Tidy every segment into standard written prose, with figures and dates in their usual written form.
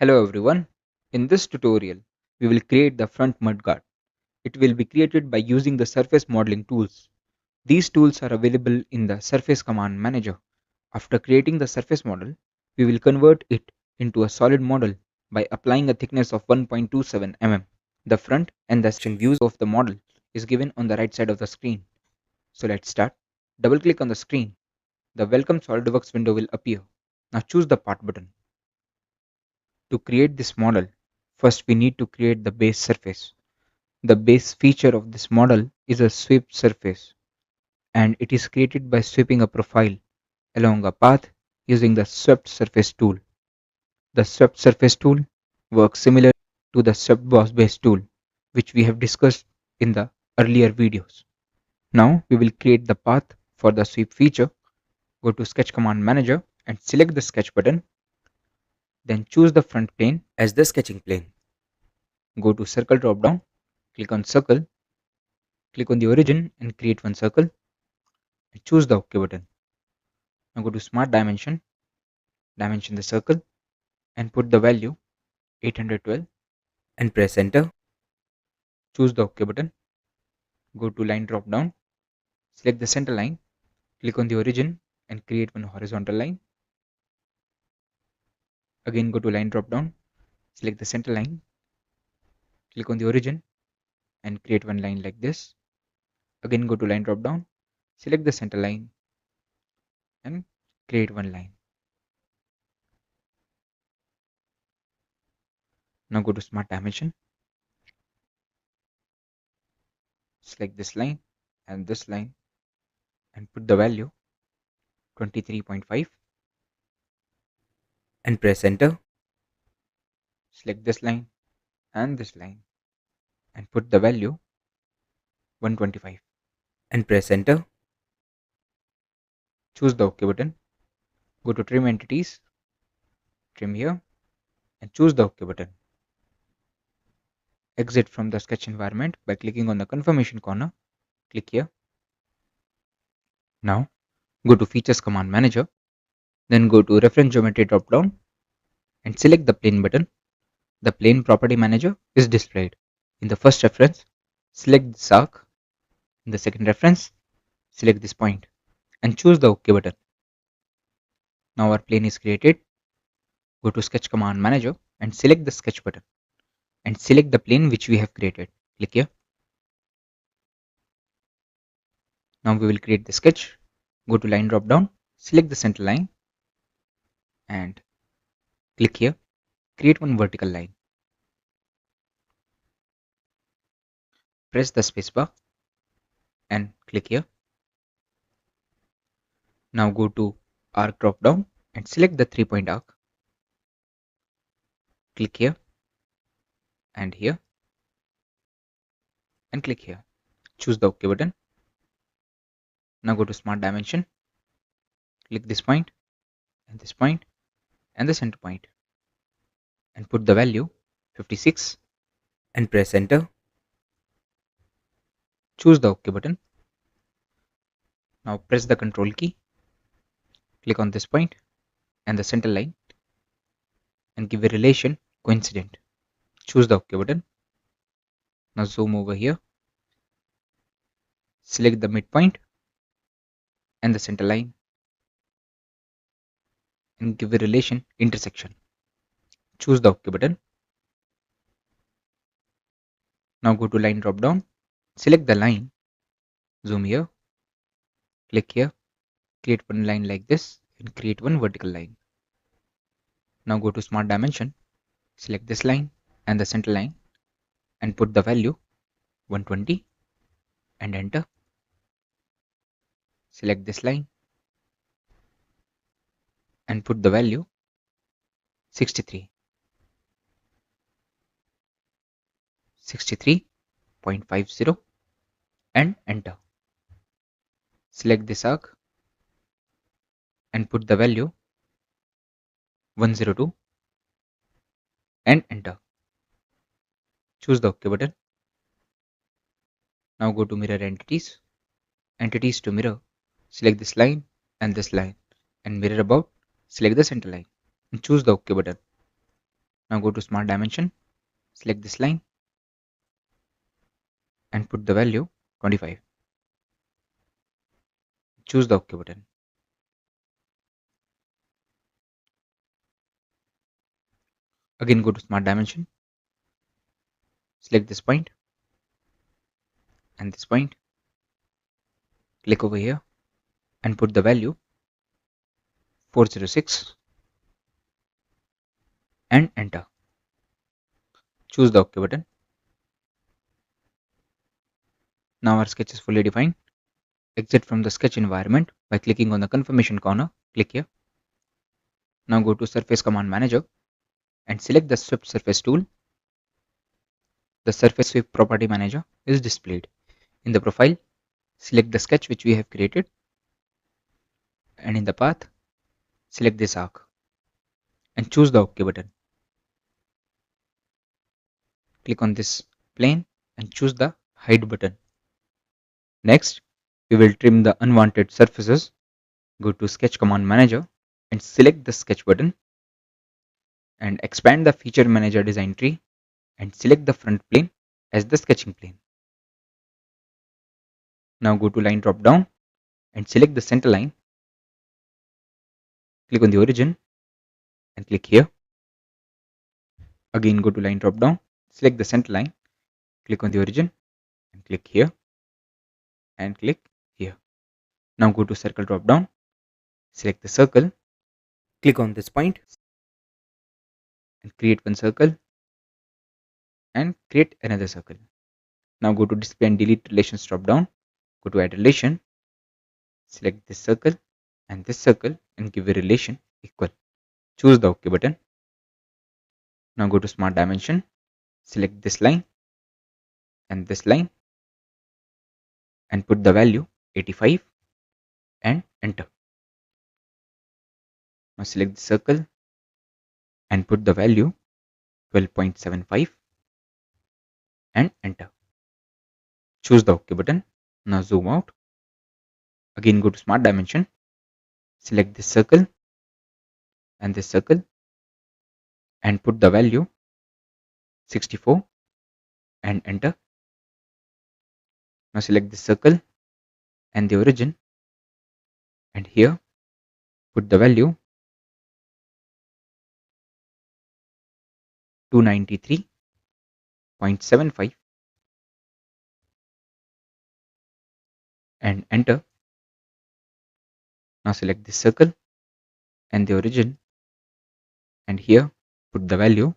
Hello everyone. In this tutorial, we will create the front mudguard. It will be created by using the surface modeling tools. These tools are available in the surface command manager. After creating the surface model, we will convert it into a solid model by applying a thickness of 1.27 mm. The front and the section views of the model is given on the right side of the screen. So let's start. Double click on the screen. The Welcome SolidWorks window will appear. Now choose the Part button. To create this model, first we need to create the base surface. The base feature of this model is a swept surface, and it is created by sweeping a profile along a path using the swept surface tool. The swept surface tool works similar to the swept boss base tool, which we have discussed in the earlier videos. Now we will create the path for the sweep feature. Go to Sketch Command Manager and select the Sketch button. Then choose the front plane as the sketching plane. Go to Circle drop down, click on Circle, click on the origin and create one circle, and choose the OK button. Now go to Smart Dimension, dimension the circle, and put the value 812 and press Enter. Choose the OK button. Go to Line drop down, select the center line, click on the origin and create one horizontal line. Again go to Line drop down, select the center line, click on the origin and create one line like this. Again go to Line drop down, select the center line and create one line. Now go to Smart Dimension, select this line and put the value 23.5 and press Enter. Select this line and put the value 125 and press Enter. Choose the OK button. Go to Trim Entities, trim here and choose the OK button. Exit from the sketch environment by clicking on the confirmation corner. Click here. Now go to Features Command Manager, then go to Reference Geometry drop down and select the Plane button. The Plane Property Manager is displayed. In the first reference, select this arc. In the second reference, select this point and choose the OK button. Now our plane is created. Go to Sketch Command Manager and select the Sketch button and select the plane which we have created. Click here. Now we will create the sketch. Go to Line drop down, select the center line and click here. Create one vertical line. Press the spacebar and click here. Now go to Arc drop down and select the 3-point arc. Click here and click here. Choose the OK button. Now go to Smart Dimension. Click this point and the center point and put the value 56 and press Enter. Choose the OK button. Now press the Control key. Click on this point and the center line and give a relation coincident. Choose the OK button. Now zoom over here. Select the midpoint and the center line and give a relation intersection. Choose the OK button. Now go to Line drop down. Select the line. Zoom here. Click here. Create one line like this and create one vertical line. Now go to Smart Dimension. Select this line and the center line and put the value 120 and Enter. Select this line and put the value 63. 63.50 and Enter. Select this arc and put the value 102 and Enter. Choose the OK button. Now go to Mirror Entities. Entities to mirror. Select this line and mirror about. Select the center line and choose the OK button. Now go to Smart Dimension, select this line and put the value 25. Choose the OK button. Again go to Smart Dimension, select this point and this point, click over here and put the value 406 and enter. Choose the OK button. Now our sketch is fully defined. Exit from the sketch environment by clicking on the confirmation corner. Click here. Now go to Surface Command Manager and select the Swept Surface tool. The Surface Sweep Property Manager is displayed. In the profile, select the sketch which we have created, and in the path, select this arc and choose the OK button. Click on this plane and choose the Hide button. Next, we will trim the unwanted surfaces. Go to Sketch Command Manager and select the Sketch button and expand the Feature Manager design tree and select the front plane as the sketching plane. Now go to Line drop down and select the center line. Click on the origin and click here. Again go to Line drop down, select the center line, click on the origin and click here and click here. Now go to Circle drop down, select the circle, click on this point and create one circle and create another circle. Now go to Display and Delete Relations drop down, go to Add Relation, select this circle and give a relation equal. Choose the OK button. Now go to Smart Dimension, select this line and put the value 85 and enter. Now select the circle and put the value 12.75 and enter. Choose the OK button. Now zoom out. Again go to Smart Dimension, select this circle and put the value 64 and enter. Now select this circle and the origin and here put the value 293.75 and enter. Now select this circle and the origin and here put the value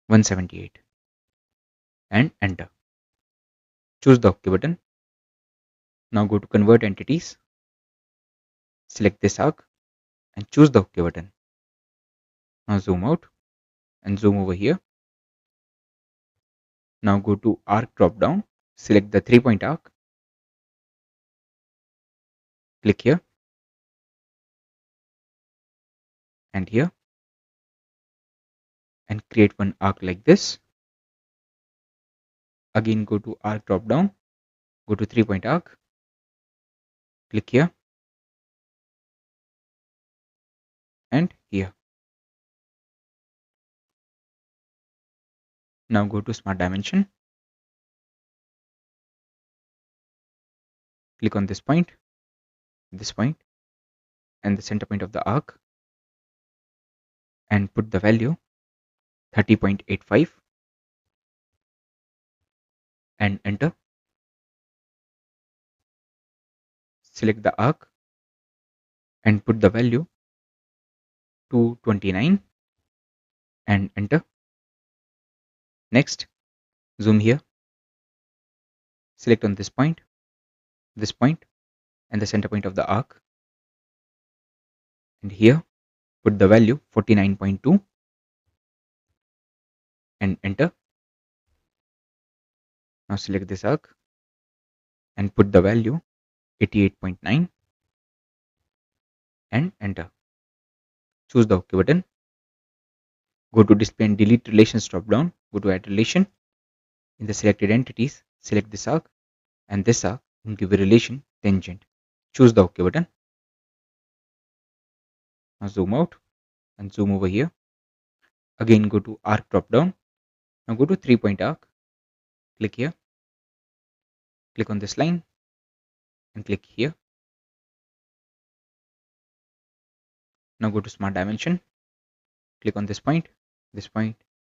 178 and enter. Choose the OK button. Now go to Convert Entities, select this arc and choose the OK button. Now zoom out and zoom over here. Now go to Arc drop down, select the 3-point arc, click here and here and create one arc like this. Again go to Arc drop down, go to 3-point arc, click here and here. Now go to Smart Dimension, click on this point and the center point of the arc and put the value 30.85 and enter. Select the arc and put the value 229 and enter. Next, zoom here, select on this point and the center point of the arc and here put the value 49.2 and enter. Now select this arc and put the value 88.9 and enter. Choose the OK button. Go to Display and Delete Relations drop down, go to Add Relation. In the selected entities, select this arc and give a relation tangent. Choose the OK button. Now zoom out and zoom over here. Again go to arc drop down. Now go to 3-point arc, click here, click on this line and click here. Now go to smart dimension, click on this point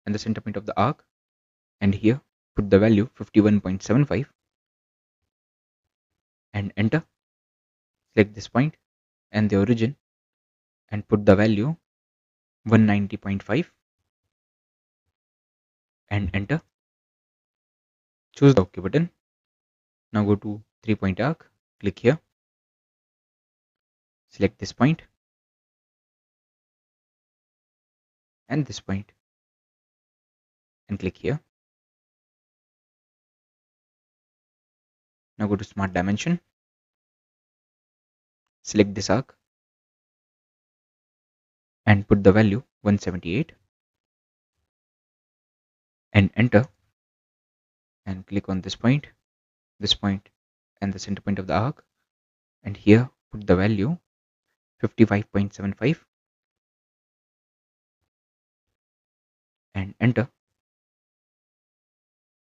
and the center point of the arc, and here put the value 51.75 and enter. Select this point and the origin and put the value 190.5 and enter. Choose the OK button. Now go to 3-point arc, click here, select this point and this point and click here. Now go to smart dimension, select this arc and put the value 178 and enter, and click on this point and the center point of the arc, and here put the value 55.75 and enter.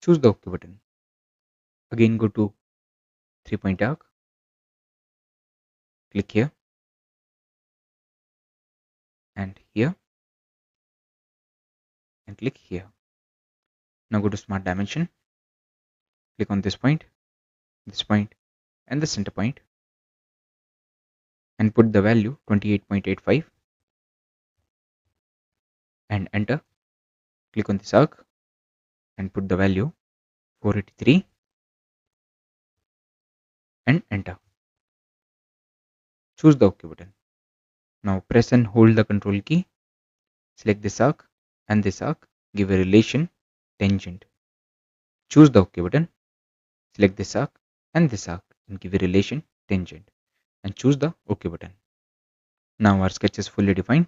Choose the OK button. Again go to 3-point arc, click here and here and click here. Now go to smart dimension, click on this point and the center point and put the value 28.85 and enter. Click on this arc and put the value 483 and enter. Choose the OK button. Now press and hold the control key, select this arc and this arc, give a relation tangent. Choose the OK button, select this arc and this arc and give a relation tangent and choose the OK button. Now our sketch is fully defined.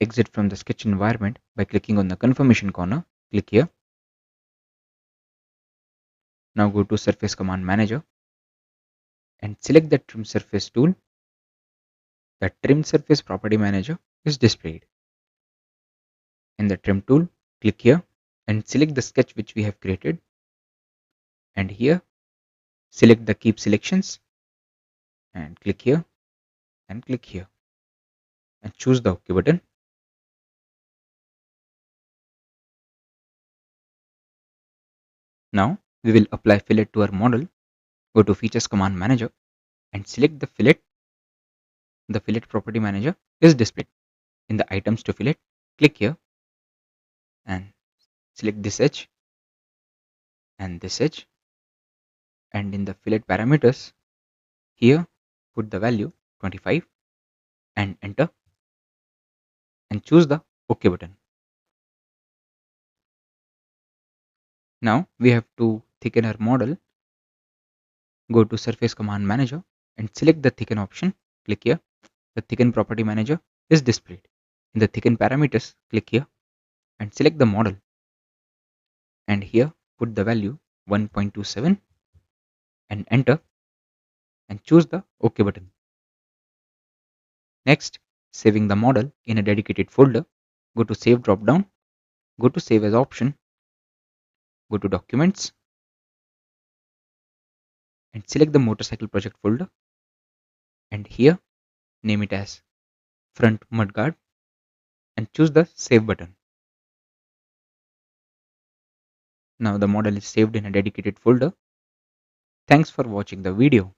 Exit from the sketch environment by clicking on the confirmation corner, click here. Now go to Surface Command Manager and select the Trim Surface tool. The Trim Surface Property Manager is displayed. In the Trim tool, click here and select the sketch which we have created, and here select the Keep Selections and click here and click here and choose the OK button. Now we will apply fillet to our model. Go to Features Command Manager and select the fillet. The Fillet Property Manager is displayed. In the Items to Fillet, click here and select this edge and this edge, and in the fillet parameters, here put the value 25 and enter and choose the OK button. Now we have to thicken our model. Go to Surface Command Manager and select the Thicken option. Click here. The Thicken Property Manager is displayed. In the Thicken parameters, click here and select the model. And here put the value 1.27 and enter and choose the OK button. Next, saving the model in a dedicated folder, go to Save drop down, go to Save as option, go to Documents and select the motorcycle project folder, and here name it as Front Mudguard and choose the Save button. Now the model is saved in a dedicated folder. Thanks for watching the video.